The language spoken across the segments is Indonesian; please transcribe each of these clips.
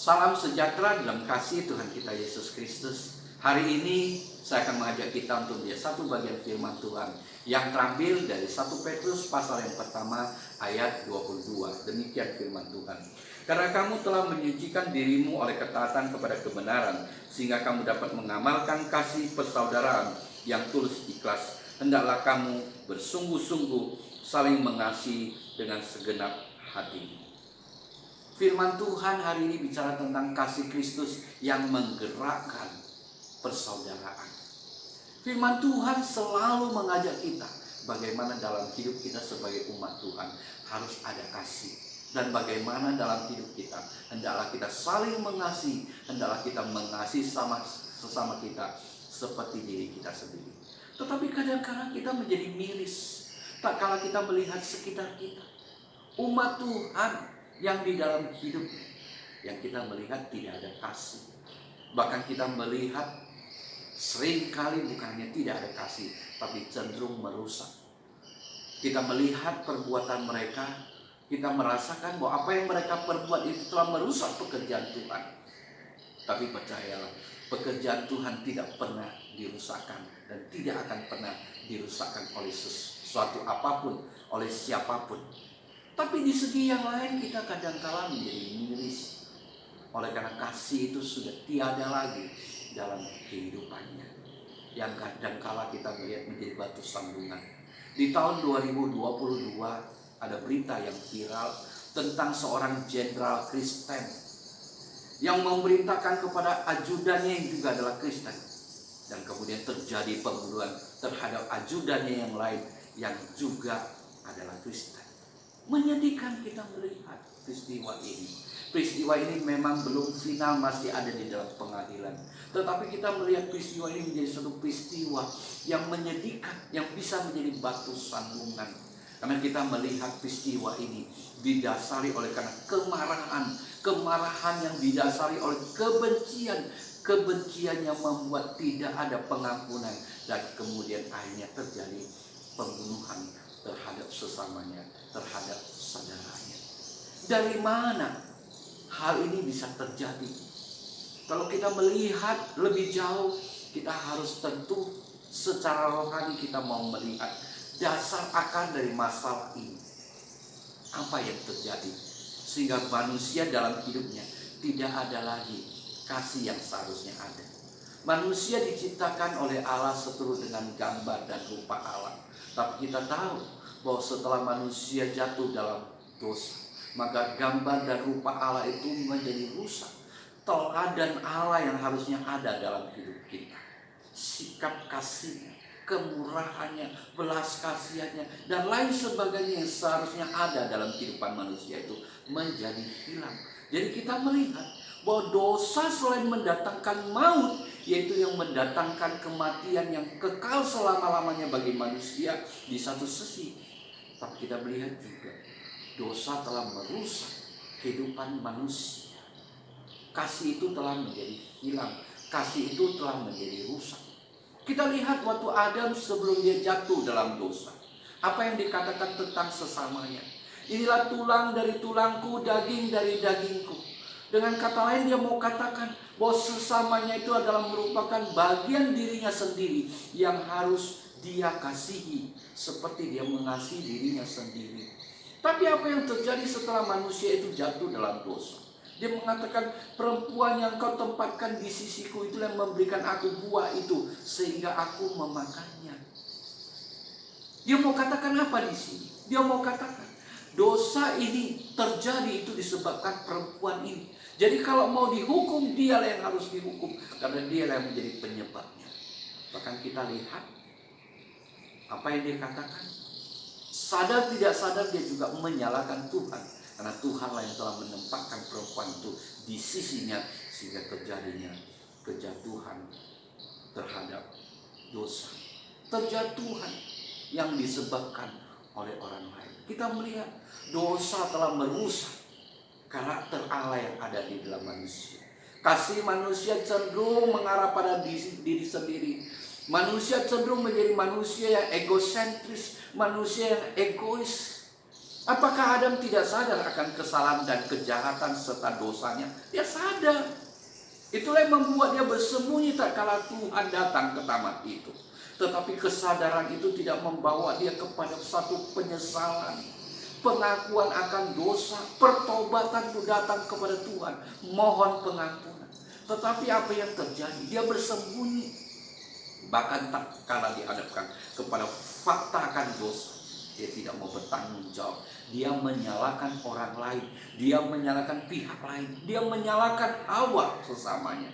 Salam sejahtera dalam kasih Tuhan kita Yesus Kristus. Hari ini saya akan mengajak kita untuk melihat satu bagian firman Tuhan yang terambil dari 1 Petrus pasal yang pertama ayat 22. Demikian firman Tuhan. Karena kamu telah menyucikan dirimu oleh ketaatan kepada kebenaran, sehingga kamu dapat mengamalkan kasih persaudaraan yang tulus ikhlas. Hendaklah kamu bersungguh-sungguh saling mengasihi dengan segenap hati. Firman Tuhan hari ini bicara tentang kasih Kristus yang menggerakkan persaudaraan. Firman Tuhan selalu mengajak kita bagaimana dalam hidup kita sebagai umat Tuhan harus ada kasih. Dan bagaimana dalam hidup kita hendaklah kita saling mengasihi, hendaklah kita mengasihi sesama kita seperti diri kita sendiri. Tetapi kadang-kadang kita menjadi miris tak kala kita melihat sekitar kita, umat Tuhan yang di dalam hidup yang kita melihat tidak ada kasih. Bahkan kita melihat seringkali bukannya tidak ada kasih, tapi cenderung merusak. Kita melihat perbuatan mereka, kita merasakan bahwa apa yang mereka perbuat itu telah merusak pekerjaan Tuhan. Tapi percayalah, pekerjaan Tuhan tidak pernah dirusakkan dan tidak akan pernah dirusakkan oleh sesuatu apapun, oleh siapapun. Tapi di segi yang lain kita kadang-kala menjadi miris oleh karena kasih itu sudah tiada lagi dalam kehidupannya, yang kadang-kala kita melihat menjadi batu sandungan. Di tahun 2022 ada berita yang viral tentang seorang jenderal Kristen yang memerintahkan kepada ajudannya yang juga adalah Kristen, dan kemudian terjadi pembunuhan terhadap ajudannya yang lain yang juga adalah Kristen. Menyedihkan kita melihat peristiwa ini. Peristiwa ini memang belum final, masih ada di dalam pengadilan. Tetapi kita melihat peristiwa ini menjadi suatu peristiwa yang menyedihkan, yang bisa menjadi batu sandungan. Karena kita melihat peristiwa ini didasari oleh karena kemarahan yang didasari oleh kebencian yang membuat tidak ada pengampunan, dan kemudian akhirnya terjadi pembunuhan terhadap sesamanya, terhadap saudaranya. Dari mana hal ini bisa terjadi? Kalau kita melihat lebih jauh, kita harus tentu secara rohani kita mau melihat dasar akar dari masalah ini. Apa yang terjadi sehingga manusia dalam hidupnya tidak ada lagi kasih yang seharusnya ada. Manusia diciptakan oleh Allah seturut dengan gambar dan rupa Allah. Tapi kita tahu bahwa setelah manusia jatuh dalam dosa, maka gambar dan rupa Allah itu menjadi rusak. Teladan Allah yang harusnya ada dalam hidup kita, sikap kasihnya, kemurahannya, belas kasihannya, dan lain sebagainya yang seharusnya ada dalam kehidupan manusia itu menjadi hilang. Jadi kita melihat bahwa dosa selain mendatangkan maut, yaitu yang mendatangkan kematian yang kekal selama-lamanya bagi manusia di satu sisi, tapi kita melihat juga dosa telah merusak kehidupan manusia. Kasih itu telah menjadi hilang, kasih itu telah menjadi rusak. Kita lihat waktu Adam sebelum dia jatuh dalam dosa, apa yang dikatakan tentang sesamanya. Inilah tulang dari tulangku, daging dari dagingku. Dengan kata lain dia mau katakan bahwa sesamanya itu adalah merupakan bagian dirinya sendiri yang harus dia kasihi seperti dia mengasihi dirinya sendiri. Tapi apa yang terjadi setelah manusia itu jatuh dalam dosa? Dia mengatakan, perempuan yang kau tempatkan di sisiku itulah yang memberikan aku buah itu sehingga aku memakannya. Dia mau katakan apa di sini? Dia mau katakan dosa ini terjadi itu disebabkan perempuan ini. Jadi kalau mau dihukum, dialah yang harus dihukum karena dialah yang menjadi penyebabnya. Bahkan kita lihat apa yang dia katakan. Sadar tidak sadar dia juga menyalahkan Tuhan. Karena Tuhanlah yang telah menempatkan perempuan itu di sisinya sehingga terjadinya kejatuhan terhadap dosa. Terjatuhan yang disebabkan oleh orang lain. Kita melihat dosa telah merusak karakter Allah yang ada di dalam manusia. Kasih manusia cenderung mengarah pada diri sendiri. Manusia cenderung menjadi manusia yang egosentris, manusia yang egois. Apakah Adam tidak sadar akan kesalahan dan kejahatan serta dosanya? Dia sadar. Itulah yang membuat dia bersembunyi tak kala Tuhan datang ke taman itu. Tetapi kesadaran itu tidak membawa dia kepada satu penyesalan, pengakuan akan dosa, pertobatan itu datang kepada Tuhan, mohon pengampunan. Tetapi apa yang terjadi? Dia bersembunyi. Bahkan tak kala dihadapkan kepada fakta akan dosa, dia tidak mau bertanggung jawab. Dia menyalahkan orang lain, dia menyalahkan pihak lain, dia menyalahkan Hawa sesamanya.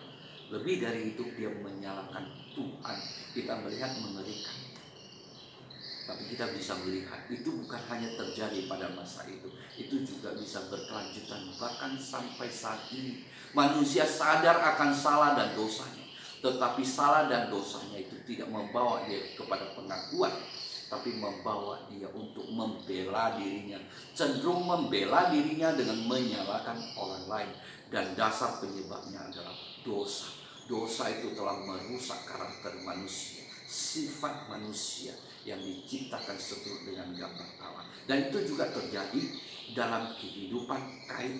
Lebih dari itu, dia menyalahkan Tuhan. Kita melihat mengerikan. Tapi kita bisa melihat itu bukan hanya terjadi pada masa itu juga bisa berkelanjutan bahkan sampai saat ini. Manusia sadar akan salah dan dosanya, tetapi salah dan dosanya itu tidak membawa dia kepada pengakuan, tapi membawa dia untuk membela dirinya, cenderung membela dirinya dengan menyalahkan orang lain. Dan dasar penyebabnya adalah dosa. Dosa itu telah merusak karakter manusia, sifat manusia yang diciptakan seturut dengan gambar Allah. Dan itu juga terjadi dalam kehidupan Kain.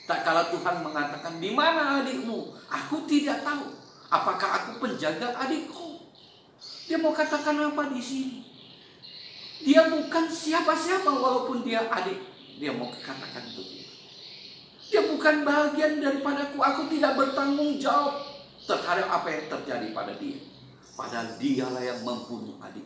Tak kala Tuhan mengatakan, "Di mana adikmu? Aku tidak tahu. Apakah aku penjaga adikku?" Dia mau katakan apa di sini? Dia bukan siapa-siapa walaupun dia adik. Dia mau katakan begitu. Dia bukan bagian daripadaku. Aku tidak bertanggung jawab terhadap apa yang terjadi pada dia. Padahal dialah yang membunuh adik.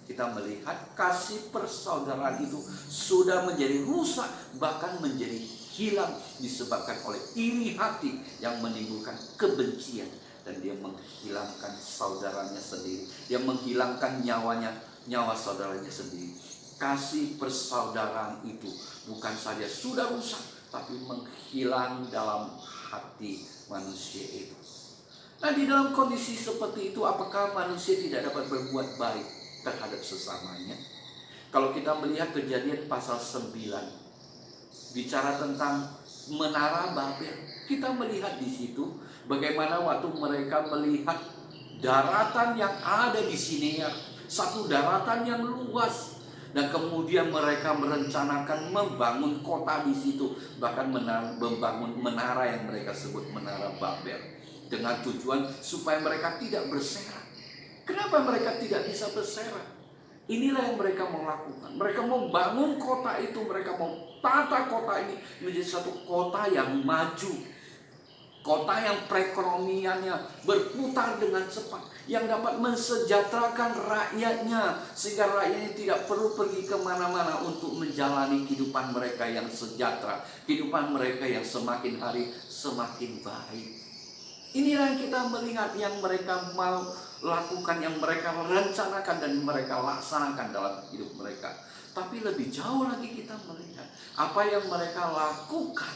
Kita melihat kasih persaudaraan itu sudah menjadi rusak, bahkan menjadi hilang disebabkan oleh iri hati yang menimbulkan kebencian. Dan dia menghilangkan saudaranya sendiri. Dia menghilangkan nyawa saudaranya sendiri. Kasih persaudaraan itu bukan saja sudah rusak, tapi menghilang dalam hati manusia itu. Nah, di dalam kondisi seperti itu, apakah manusia tidak dapat berbuat baik terhadap sesamanya? Kalau kita melihat Kejadian pasal 9, bicara tentang menara Babel, kita melihat di situ bagaimana waktu mereka melihat daratan yang ada di Sinear, satu daratan yang luas, dan kemudian mereka merencanakan membangun kota di situ, bahkan membangun menara yang mereka sebut menara Babel, dengan tujuan supaya mereka tidak berserah. Kenapa mereka tidak bisa berserah? Inilah yang mereka mau lakukan. Mereka mau bangun kota itu, mereka mau tata kota ini menjadi satu kota yang maju, kota yang perekonomiannya berputar dengan cepat, yang dapat mensejahterakan rakyatnya, sehingga rakyatnya tidak perlu pergi kemana-mana untuk menjalani kehidupan mereka yang sejahtera, kehidupan mereka yang semakin hari semakin baik. Inilah yang kita melihat yang mereka mau lakukan, yang mereka rencanakan dan mereka laksanakan dalam hidup mereka. Tapi lebih jauh lagi kita melihat apa yang mereka lakukan.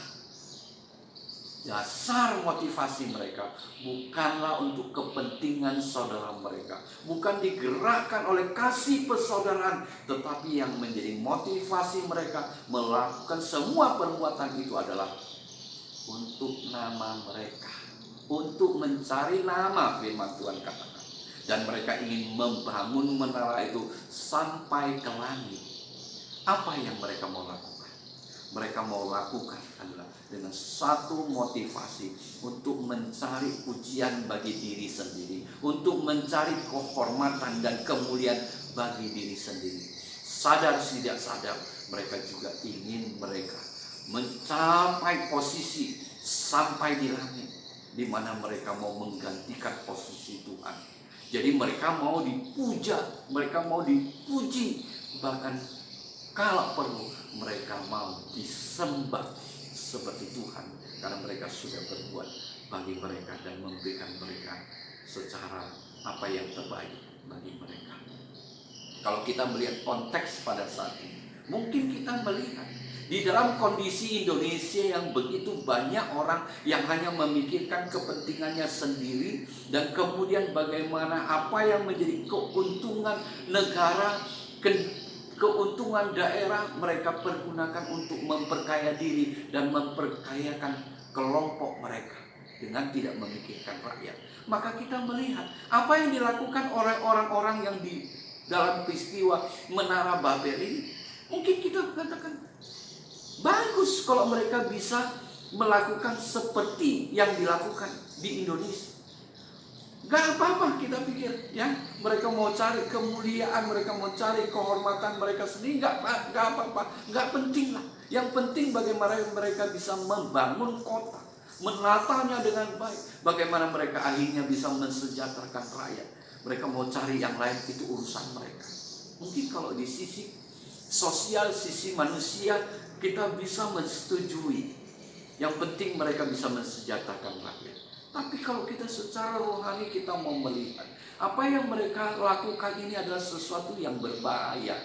Dasar motivasi mereka bukanlah untuk kepentingan saudara mereka, bukan digerakkan oleh kasih persaudaraan, tetapi yang menjadi motivasi mereka melakukan semua perbuatan itu adalah untuk nama mereka, untuk mencari nama, firman Tuhan katakan. Dan mereka ingin membangun menara itu sampai ke langit. Apa yang mereka mau lakukan? Mereka mau lakukan adalah dengan satu motivasi untuk mencari pujian bagi diri sendiri, untuk mencari kehormatan dan kemuliaan bagi diri sendiri. Sadar tidak sadar, mereka juga ingin mereka mencapai posisi sampai di langit, di mana mereka mau menggantikan posisi Tuhan. Jadi mereka mau dipuja, mereka mau dipuji, bahkan kalau perlu mereka mau disembah seperti Tuhan, karena mereka sudah berbuat bagi mereka dan memberikan mereka secara apa yang terbaik bagi mereka. Kalau kita melihat konteks pada saat ini, mungkin kita melihat di dalam kondisi Indonesia yang begitu banyak orang yang hanya memikirkan kepentingannya sendiri, dan kemudian bagaimana apa yang menjadi keuntungan negara, keuntungan daerah mereka pergunakan untuk memperkaya diri dan memperkayakan kelompok mereka dengan tidak memikirkan rakyat. Maka kita melihat apa yang dilakukan oleh orang-orang yang di dalam peristiwa menara Babel ini. Mungkin kita katakan, bagus kalau mereka bisa melakukan seperti yang dilakukan di Indonesia. Gak apa-apa kita pikir, ya, mereka mau cari kemuliaan, mereka mau cari kehormatan mereka sendiri, gak apa-apa, gak penting lah. Yang penting bagaimana mereka bisa membangun kota, menatanya dengan baik, bagaimana mereka akhirnya bisa mensejahterakan rakyat. Mereka mau cari yang lain, itu urusan mereka. Mungkin kalau di sisi sosial, sisi manusia, kita bisa menyetujui. Yang penting mereka bisa mensejahterakan rakyat. Tapi kalau kita secara rohani kita mau melihat, apa yang mereka lakukan ini adalah sesuatu yang berbahaya.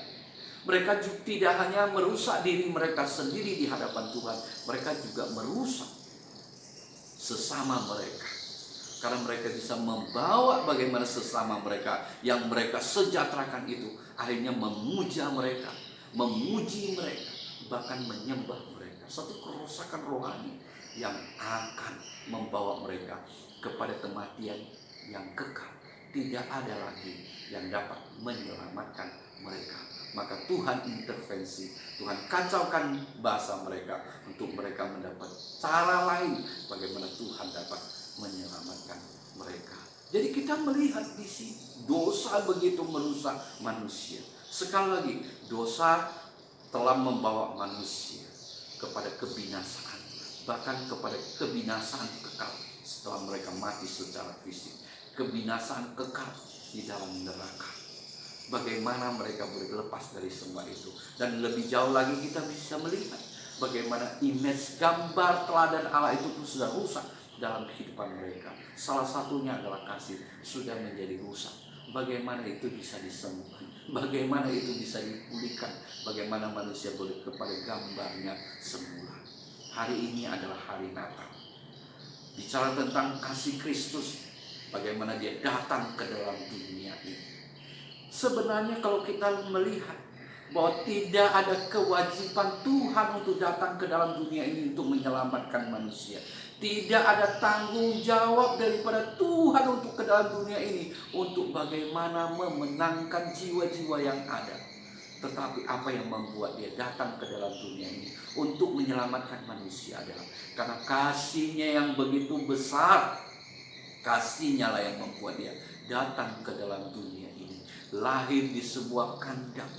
Mereka juga tidak hanya merusak diri mereka sendiri di hadapan Tuhan, mereka juga merusak sesama mereka. Karena mereka bisa membawa bagaimana sesama mereka yang mereka sejahterakan itu akhirnya memuja mereka, memuji mereka, bahkan menyembah mereka. Satu kerusakan rohani yang akan membawa mereka kepada kematian yang kekal. Tidak ada lagi yang dapat menyelamatkan mereka. Maka Tuhan intervensi, Tuhan kacaukan bahasa mereka untuk mereka mendapat cara lain bagaimana Tuhan dapat menyelamatkan mereka. Jadi kita melihat di sini dosa begitu merusak manusia. Sekali lagi, dosa telah membawa manusia kepada kebinasaan, bahkan kepada kebinasaan kekal setelah mereka mati secara fisik, kebinasaan kekal di dalam neraka. Bagaimana mereka boleh lepas dari semua itu. Dan lebih jauh lagi kita bisa melihat bagaimana image, gambar teladan Allah itu pun sudah rusak dalam kehidupan mereka. Salah satunya adalah kasih sudah menjadi rusak. Bagaimana itu bisa disembuhkan, bagaimana itu bisa dipulihkan, bagaimana manusia boleh kepada gambarnya semula. Hari ini adalah hari Natal. Bicara tentang kasih Kristus, bagaimana dia datang ke dalam dunia ini. Sebenarnya kalau kita melihat bahwa tidak ada kewajiban Tuhan untuk datang ke dalam dunia ini untuk menyelamatkan manusia. Tidak ada tanggung jawab daripada Tuhan untuk ke dalam dunia ini untuk bagaimana memenangkan jiwa-jiwa yang ada. Tetapi apa yang membuat dia datang ke dalam dunia ini untuk menyelamatkan manusia adalah karena kasihnya yang begitu besar. Kasihnya lah yang membuat dia datang ke dalam dunia ini, lahir di sebuah kandang,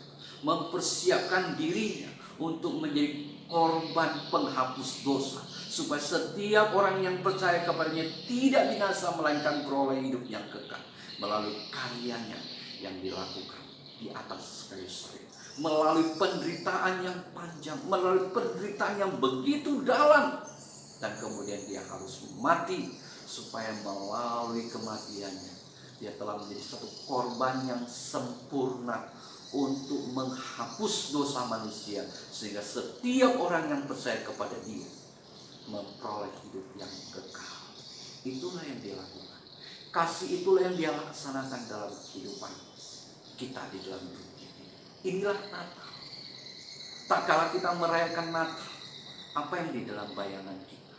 mempersiapkan dirinya untuk menjadi korban penghapus dosa, supaya setiap orang yang percaya kepadanya tidak binasa melainkan beroleh hidup yang kekal melalui karyanya yang dilakukan di atas kayu salib, melalui penderitaan yang panjang, melalui penderitaan yang begitu dalam, dan kemudian dia harus mati supaya melalui kematiannya dia telah menjadi satu korban yang sempurna untuk menghapus dosa manusia, sehingga setiap orang yang percaya kepada dia memperoleh hidup yang kekal. Itulah yang dia lakukan. Kasih itulah yang dia laksanakan dalam kehidupan kita di dalam dunia ini. Inilah Natal. Tak kala kita merayakan Natal, apa yang di dalam bayangan kita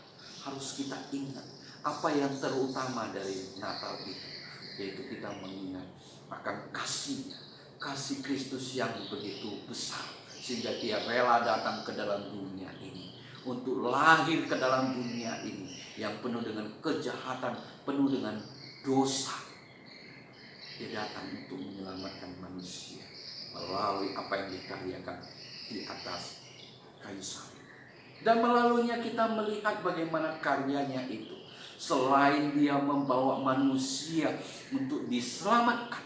harus kita ingat. Apa yang terutama dari Natal itu, yaitu kita mengingat akan kasihnya, kasih Kristus yang begitu besar, sehingga dia rela datang ke dalam dunia ini, untuk lahir ke dalam dunia ini yang penuh dengan kejahatan, penuh dengan dosa. Dia datang untuk menyelamatkan manusia melalui apa yang dikaryakan di atas kayu salib. Dan melaluinya kita melihat bagaimana karyanya itu, selain dia membawa manusia untuk diselamatkan,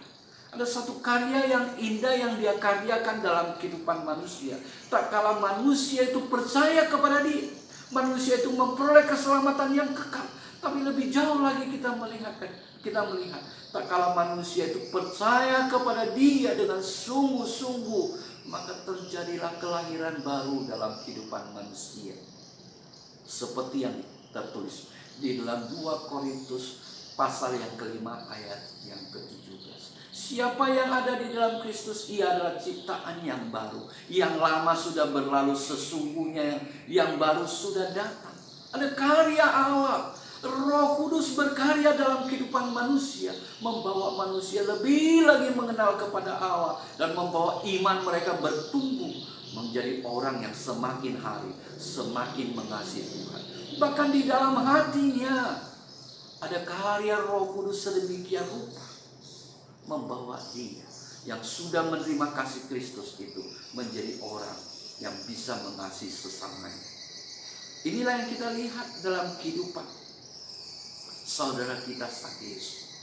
ada satu karya yang indah yang dia karyakan dalam kehidupan manusia. Tak kala manusia itu percaya kepada dia, manusia itu memperoleh keselamatan yang kekal. Tapi lebih jauh lagi kita melihat tak kala manusia itu percaya kepada dia dengan sungguh-sungguh, maka terjadilah kelahiran baru dalam kehidupan manusia. Seperti yang tertulis di dalam 2 Korintus pasal yang kelima ayat yang ke-17. Siapa yang ada di dalam Kristus, ia adalah ciptaan yang baru. Yang lama sudah berlalu, sesungguhnya yang baru sudah datang. Ada karya Allah. Roh Kudus berkarya dalam kehidupan manusia, membawa manusia lebih lagi mengenal kepada Allah, dan membawa iman mereka bertumbuh menjadi orang yang semakin hari semakin mengasihi Tuhan. Bahkan di dalam hatinya ada karya Roh Kudus sedemikian rupa membawa dia yang sudah menerima kasih Kristus itu menjadi orang yang bisa mengasihi sesamanya. Inilah yang kita lihat dalam kehidupan saudara kita Sakeus.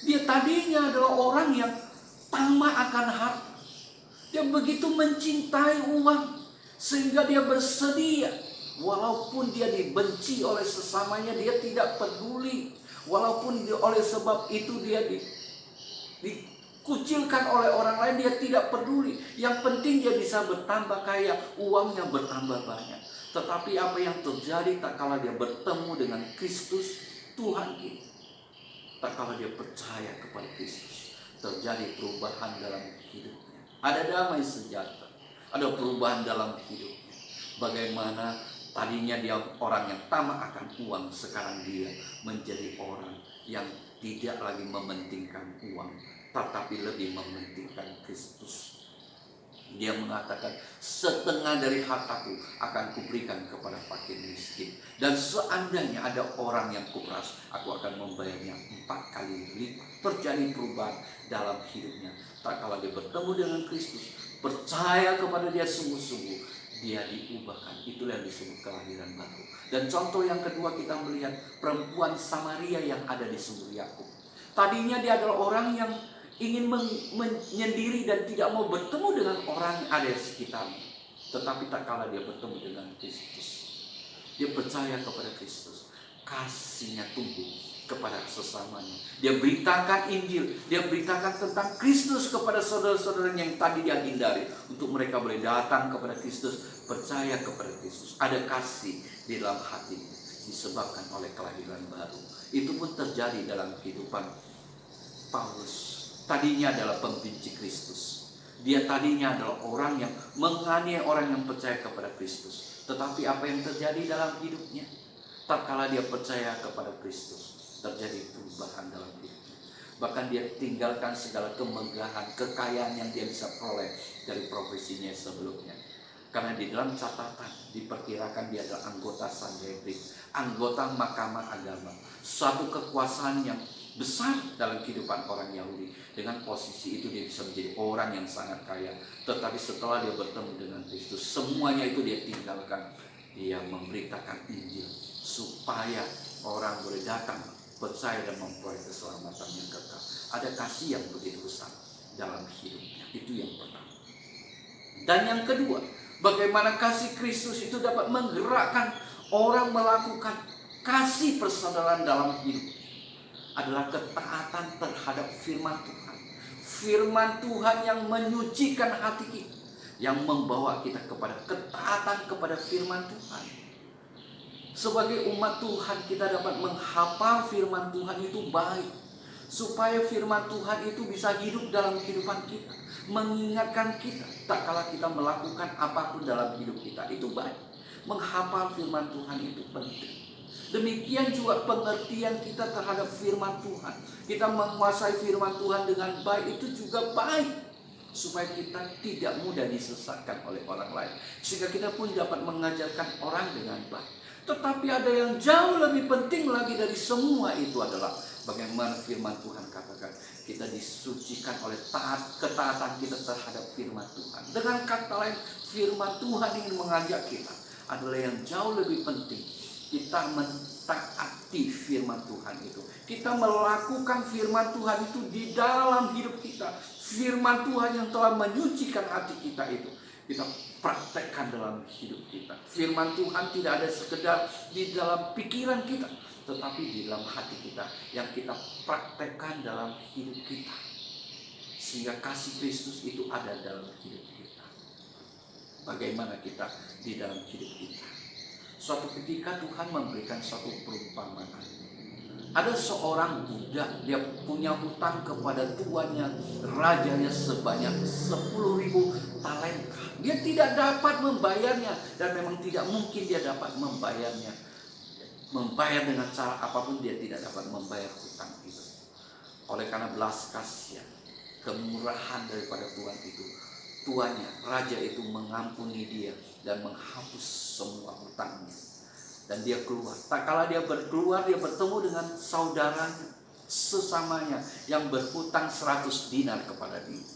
Dia tadinya adalah orang yang tamak akan harta. Dia begitu mencintai uang sehingga dia bersedia, walaupun dia dibenci oleh sesamanya, dia tidak peduli. Walaupun oleh sebab itu dia dikucilkan oleh orang lain, dia tidak peduli. Yang penting dia bisa bertambah kaya, uangnya bertambah banyak. Tetapi apa yang terjadi tak kala dia bertemu dengan Kristus Tuhan kita, tak kala dia percaya kepada Kristus, terjadi perubahan dalam hidupnya. Ada damai sejahtera, ada perubahan dalam hidupnya. Bagaimana tadinya dia orang yang tamak akan uang, sekarang dia menjadi orang yang tidak lagi mementingkan uang, tetapi lebih mementingkan Kristus. Dia mengatakan, setengah dari hartaku akan kuberikan kepada fakir miskin. Dan seandainya ada orang yang kuperas, aku akan membayarnya 4 kali lipat. Terjadi perubahan dalam hidupnya. Tak kala dia bertemu dengan Kristus, percaya kepada dia sungguh-sungguh, dia diubahkan. Itulah yang disebut kelahiran baru. Dan contoh yang kedua, kita melihat perempuan Samaria yang ada di sumur Yakub. Tadinya dia adalah orang yang ingin menyendiri dan tidak mau bertemu dengan orang yang ada di sekitarnya. Tetapi tak kala dia bertemu dengan Kristus, dia percaya kepada Kristus, kasihnya tumbuh kepada sesamanya. Dia beritakan Injil, dia beritakan tentang Kristus kepada saudara-saudaranya yang tadi dia hindari, untuk mereka boleh datang kepada Kristus, percaya kepada Kristus. Ada kasih di dalam hatinya disebabkan oleh kelahiran baru. Itu pun terjadi dalam kehidupan Paulus. Tadinya adalah pembenci Kristus. Dia tadinya adalah orang yang menganiaya orang yang percaya kepada Kristus. Tetapi apa yang terjadi dalam hidupnya? Tak kala dia percaya kepada Kristus, terjadi perubahan dalam hidupnya. Bahkan dia tinggalkan segala kemegahan, kekayaan yang dia bisa peroleh dari profesinya sebelumnya. Karena di dalam catatan diperkirakan dia adalah anggota Sanhedrin, anggota Mahkamah Agama, suatu kekuasaan yang besar dalam kehidupan orang Yahudi. Dengan posisi itu dia bisa menjadi orang yang sangat kaya. Tetapi setelah dia bertemu dengan Kristus, semuanya itu dia tinggalkan. Dia memberitakan Injil supaya orang boleh datang, percaya dan memperoleh keselamatan yang kekal. Ada kasih yang begitu besar dalam hidupnya. Itu yang pertama. Dan yang kedua, bagaimana kasih Kristus itu dapat menggerakkan orang melakukan kasih persaudaraan dalam hidup, adalah ketaatan terhadap firman Tuhan. Firman Tuhan yang menyucikan hati kita, yang membawa kita kepada ketaatan kepada firman Tuhan. Sebagai umat Tuhan, kita dapat menghafal firman Tuhan itu baik, supaya firman Tuhan itu bisa hidup dalam kehidupan kita, mengingatkan kita tak kala kita melakukan apapun dalam hidup kita. Itu baik. Menghafal firman Tuhan itu penting. Demikian juga pengertian kita terhadap firman Tuhan. Kita menguasai firman Tuhan dengan baik, itu juga baik, supaya kita tidak mudah disesatkan oleh orang lain, sehingga kita pun dapat mengajarkan orang dengan baik. Tetapi ada yang jauh lebih penting lagi dari semua itu, adalah bagaimana firman Tuhan katakan kita disucikan oleh ketaatan kita terhadap firman Tuhan. Dengan kata lain, firman Tuhan ingin mengajak kita adalah yang jauh lebih penting. Kita mentaati firman Tuhan itu. Kita melakukan firman Tuhan itu di dalam hidup kita. Firman Tuhan yang telah menyucikan hati kita itu, kita praktekkan dalam hidup kita. Firman Tuhan tidak ada sekedar di dalam pikiran kita, tetapi di dalam hati kita, yang kita praktekkan dalam hidup kita, sehingga kasih Kristus itu ada dalam hidup kita. Bagaimana kita di dalam hidup kita? Suatu ketika Tuhan memberikan suatu perumpamaan. Ada seorang budak, dia punya hutang kepada tuannya, rajanya, sebanyak 10.000 talenta. Dia tidak dapat membayarnya, dan memang tidak mungkin dia dapat membayarnya. Membayar dengan cara apapun, dia tidak dapat membayar hutang itu. Oleh karena belas kasihan, kemurahan daripada Tuhan itu, tuannya, raja itu mengampuni dia dan menghapus semua hutangnya. Dan dia keluar. Tak kala dia berkeluar, dia bertemu dengan saudaranya, sesamanya yang berhutang 100 dinar kepada dia.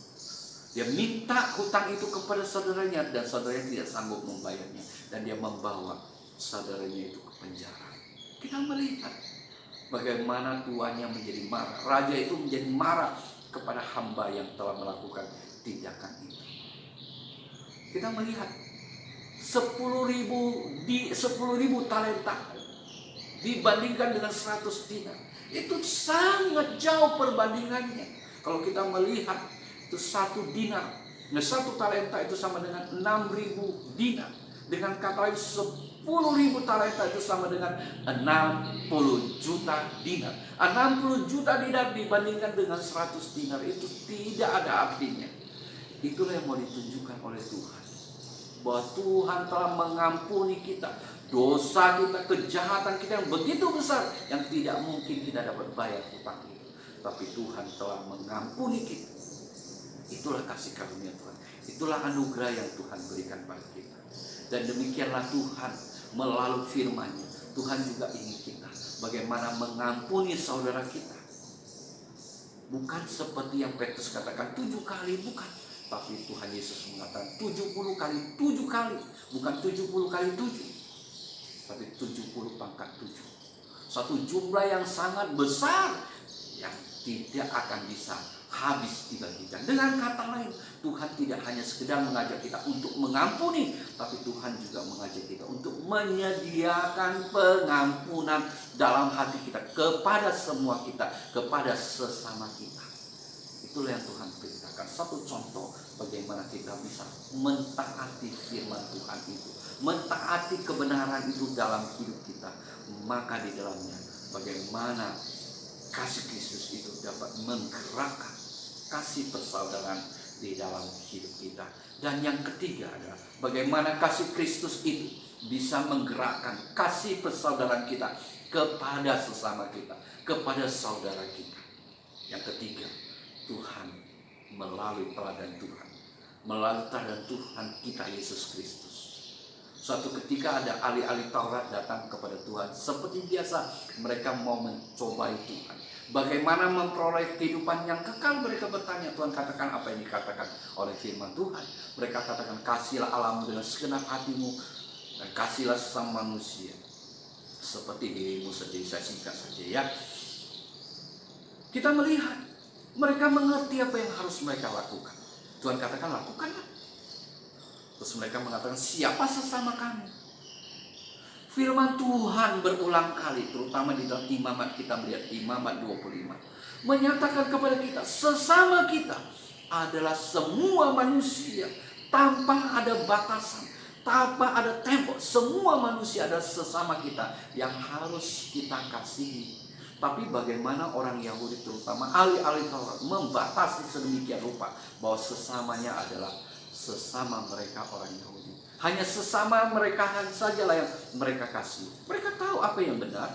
Dia minta hutang itu kepada saudaranya dan saudaranya tidak sanggup membayarnya. Dan dia membawa saudaranya itu ke penjara. Kita melihat bagaimana tuannya menjadi marah. Raja itu menjadi marah kepada hamba yang telah melakukan tindakan itu. Kita melihat 10.000 talenta dibandingkan dengan 100 dinar. Itu sangat jauh perbandingannya. Kalau kita melihat itu 1 dinar, nah 1 talenta itu sama dengan 6.000 dinar. Dengan kata lain 10.000 talenta itu sama dengan 60 juta dinar. 60 juta dinar dibandingkan dengan 100 dinar itu tidak ada artinya. Itulah yang mau ditunjukkan oleh Tuhan, bahwa Tuhan telah mengampuni kita, dosa kita, kejahatan kita yang begitu besar, yang tidak mungkin kita dapat bayar hutang itu. Tapi Tuhan telah mengampuni kita. Itulah kasih karunia Tuhan. Itulah anugerah yang Tuhan berikan pada kita. Dan demikianlah Tuhan melalui firman-Nya. Tuhan juga ingin kita bagaimana mengampuni saudara kita. Bukan seperti yang Petrus katakan 7 kali, bukan. Tapi Tuhan Yesus mengatakan 70 kali 7 kali. Bukan 70 kali 7. Tapi 70 pangkat 7. Satu jumlah yang sangat besar yang tidak akan bisa habis dibagikan. Dengan kata lain, Tuhan tidak hanya sekedar mengajak kita untuk mengampuni, tapi Tuhan juga mengajak kita untuk menyediakan pengampunan dalam hati kita kepada semua kita, kepada sesama kita. Itulah yang Tuhan beritakan. Satu contoh bagaimana kita bisa mentaati firman Tuhan itu, mentaati kebenaran itu dalam hidup kita. Maka di dalamnya bagaimana kasih Kristus itu dapat menggerakkan kasih persaudaraan di dalam hidup kita. Dan yang ketiga adalah bagaimana kasih Kristus itu bisa menggerakkan kasih persaudaraan kita kepada sesama kita, kepada saudara kita. Yang ketiga, Tuhan melalui teladan Tuhan, melalui teladan Tuhan kita Yesus Kristus. Suatu ketika ada ahli-ahli Taurat datang kepada Tuhan. Seperti biasa mereka mau mencobai Tuhan, bagaimana memperoleh kehidupan yang kekal. Mereka bertanya, Tuhan katakan apa yang dikatakan oleh firman Tuhan. Mereka katakan, kasihlah alammu dengan segenap hatimu, dan kasihlah sesama manusia seperti dirimu sendiri. Saya singkat saja ya. Kita melihat mereka mengerti apa yang harus mereka lakukan. Tuhan katakan, lakukanlah. Terus mereka mengatakan, siapa sesama kami? Firman Tuhan berulang kali, terutama di dalam Imamat, kita melihat Imamat 25, menyatakan kepada kita, sesama kita adalah semua manusia tanpa ada batasan, tanpa ada tembok. Semua manusia adalah sesama kita yang harus kita kasihi. Tapi bagaimana orang Yahudi, terutama ahli-ahli Taurat, membatasi sedemikian rupa bahwa sesamanya adalah sesama mereka orang Yahudi. Hanya sesama mereka sajalah yang mereka kasih. Mereka tahu apa yang benar,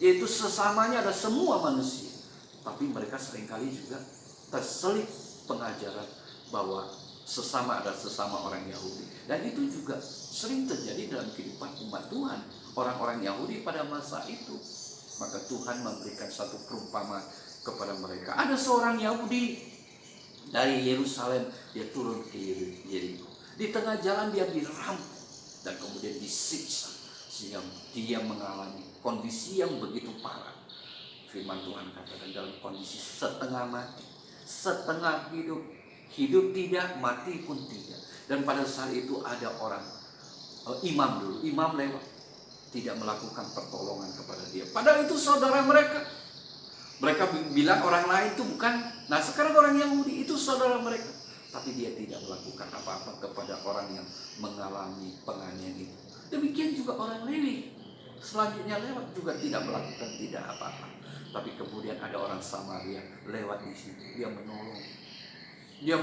yaitu sesamanya ada semua manusia. Tapi mereka seringkali juga terselip pengajaran bahwa sesama ada sesama orang Yahudi. Dan itu juga sering terjadi dalam kehidupan umat Tuhan, orang-orang Yahudi pada masa itu. Maka Tuhan memberikan satu perumpamaan kepada mereka. Ada seorang Yahudi dari Yerusalem, dia turun ke Yeriko. Di tengah jalan dia dirampok dan kemudian disiksa, sehingga dia mengalami kondisi yang begitu parah. Firman Tuhan katakan dalam kondisi setengah mati, setengah hidup, hidup tidak, mati pun tidak. Dan pada saat itu ada orang imam dulu, imam lewat, tidak melakukan pertolongan kepada dia. Padahal itu saudara mereka. Mereka bilang orang lain itu bukan. Nah sekarang orang Yahudi itu saudara mereka. Tapi dia tidak melakukan apa-apa kepada orang yang mengalami penganiayaan itu. Demikian juga orang Lewi. Selanjutnya lewat juga tidak melakukan tidak apa-apa. Tapi kemudian ada orang Samaria lewat di situ. Dia menolong. Dia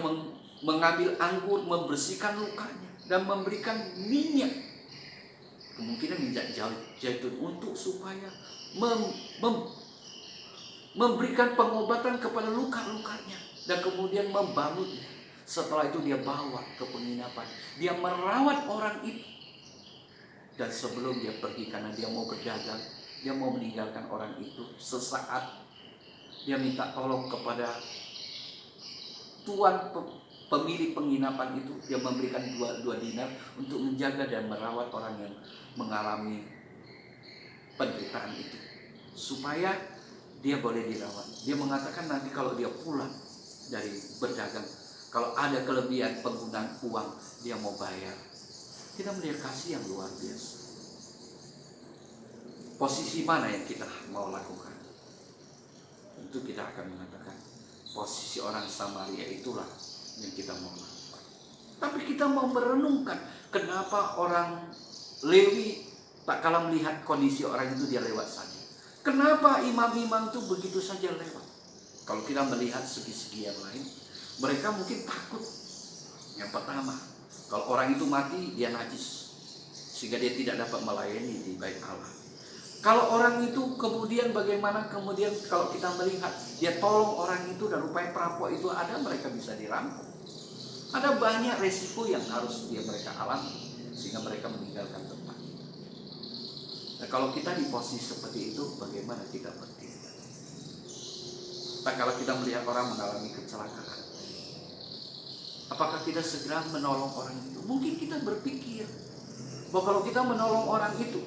mengambil anggur, membersihkan lukanya, dan memberikan minyak. Kemungkinan minyak zaitun untuk supaya memberikan pengobatan kepada luka-lukanya. Dan kemudian membalutnya Setelah itu dia bawa ke penginapan. Dia merawat orang itu. Dan sebelum dia pergi karena dia mau berdagang, dia mau meninggalkan orang itu, sesaat dia minta tolong kepada tuan pemilik penginapan itu. Dia memberikan dua dinar untuk menjaga dan merawat orang yang mengalami penderitaan itu, supaya dia boleh dirawat. Dia mengatakan nanti kalau dia pulang dari berdagang, kalau ada kelebihan penggunaan uang, dia mau bayar. Kita melihat kasih yang luar biasa. Posisi mana yang kita mau lakukan? Tentu kita akan mengatakan posisi orang Samaria itulah yang kita mau lakukan. Tapi kita mau merenungkan kenapa orang Lewi tak kalah melihat kondisi orang itu dia lewat saja. Kenapa imam-imam itu begitu saja lewat? Kalau kita melihat segi-segi yang lain, mereka mungkin takut. Yang pertama, kalau orang itu mati, dia najis, sehingga dia tidak dapat melayani di bait Allah. Kalau orang itu kemudian bagaimana, kemudian kalau kita melihat dia tolong orang itu dan rupanya perampok itu ada, mereka bisa dirampok. Ada banyak resiko yang harus mereka alami sehingga mereka meninggalkan tempat. Nah, kalau kita di posisi seperti itu, bagaimana kita bertindak? Nah, kalau kita melihat orang mengalami kecelakaan, apakah kita segera menolong orang itu? Mungkin kita berpikir bahwa kalau kita menolong orang itu,